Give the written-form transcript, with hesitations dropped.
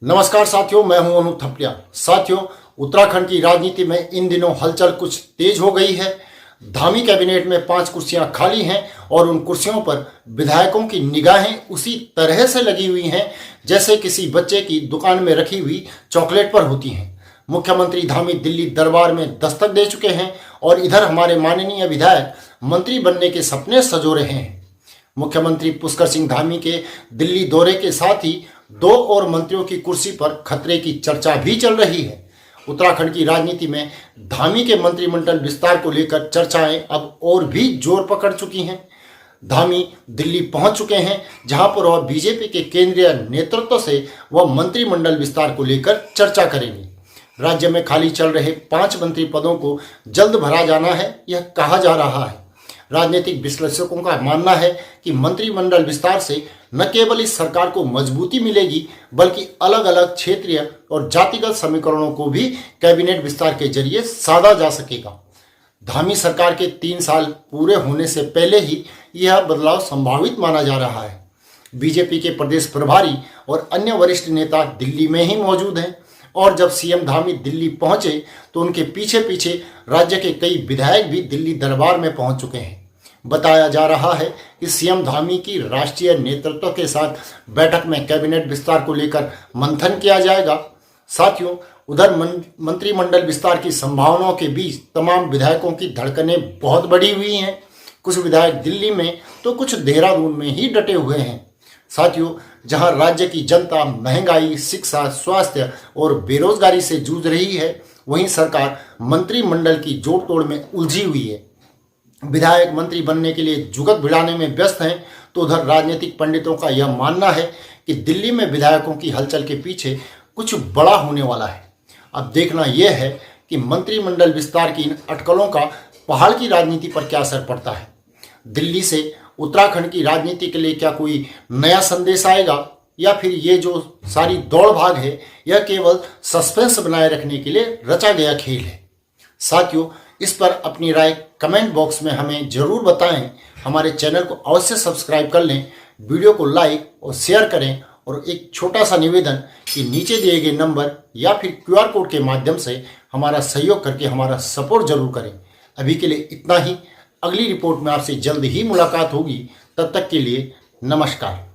नमस्कार साथियों, मैं हूं अनु थपलिया। साथियों, उत्तराखंड की राजनीति में इन दिनों हलचल कुछ तेज हो गई है। धामी कैबिनेट में 5 कुर्सियां खाली हैं और उन कुर्सियों पर विधायकों की निगाहें उसी तरह से लगी हुई हैं जैसे किसी बच्चे की दुकान में रखी हुई चॉकलेट पर होती हैं। मुख्यमंत्री धामी दिल्ली दरबार में दस्तक दे चुके हैं और इधर हमारे माननीय विधायक मंत्री बनने के सपने संजो रहे हैं। मुख्यमंत्री पुष्कर सिंह धामी के दिल्ली दौरे के साथ ही 2 और मंत्रियों की कुर्सी पर खतरे की चर्चा भी चल रही है। उत्तराखंड की राजनीति में धामी के मंत्रिमंडल विस्तार को लेकर चर्चाएं अब और भी जोर पकड़ चुकी हैं। धामी दिल्ली पहुंच चुके हैं, जहां पर वह बीजेपी के केंद्रीय नेतृत्व से वह मंत्रिमंडल विस्तार को लेकर चर्चा करेंगे। राज्य में खाली चल रहे 5 मंत्री पदों को जल्द भरा जाना है, यह कहा जा रहा है। राजनीतिक विश्लेषकों का मानना है कि मंत्रिमंडल विस्तार से न केवल इस सरकार को मजबूती मिलेगी, बल्कि अलग अलग क्षेत्रीय और जातिगत समीकरणों को भी कैबिनेट विस्तार के जरिए साधा जा सकेगा। धामी सरकार के 3 साल पूरे होने से पहले ही यह बदलाव संभावित माना जा रहा है। बीजेपी के प्रदेश प्रभारी और अन्य वरिष्ठ नेता दिल्ली में ही मौजूद हैं और जब सीएम धामी दिल्ली पहुंचे तो उनके पीछे पीछे राज्य के कई विधायक भी दिल्ली दरबार में पहुंच चुके हैं। बताया जा रहा है कि सीएम धामी की राष्ट्रीय नेतृत्व के साथ बैठक में कैबिनेट विस्तार को लेकर मंथन किया जाएगा। साथियों, उधर मंत्रिमंडल विस्तार की संभावनाओं के बीच तमाम विधायकों की धड़कनें बहुत बढ़ी हुई हैं। कुछ विधायक दिल्ली में तो कुछ देहरादून में ही डटे हुए हैं। साथियों, जहां राज्य की जनता महंगाई, शिक्षा, स्वास्थ्य और बेरोजगारी से जूझ रही है, वहीं सरकार मंत्रिमंडल की जोड़ तोड़ में उलझी हुई है। विधायक मंत्री बनने के लिए जुगत भिड़ाने में व्यस्त हैं, तो उधर राजनीतिक पंडितों का यह मानना है कि दिल्ली में विधायकों की हलचल के पीछे कुछ बड़ा होने वाला है। अब देखना यह है कि मंत्रिमंडल विस्तार की इन अटकलों का पहाड़ की राजनीति पर क्या असर पड़ता है। दिल्ली से उत्तराखंड की राजनीति के लिए क्या कोई नया संदेश आएगा, या फिर ये जो सारी दौड़ भाग है यह केवल सस्पेंस बनाए रखने के लिए रचा गया खेल है। साथियों, इस पर अपनी राय कमेंट बॉक्स में हमें जरूर बताएं। हमारे चैनल को अवश्य सब्सक्राइब कर लें, वीडियो को लाइक और शेयर करें और एक छोटा सा निवेदन कि नीचे दिए गए नंबर या फिर QR कोड के माध्यम से हमारा सहयोग करके हमारा सपोर्ट जरूर करें। अभी के लिए इतना ही। अगली रिपोर्ट में आपसे जल्द ही मुलाकात होगी। तब तक के लिए नमस्कार।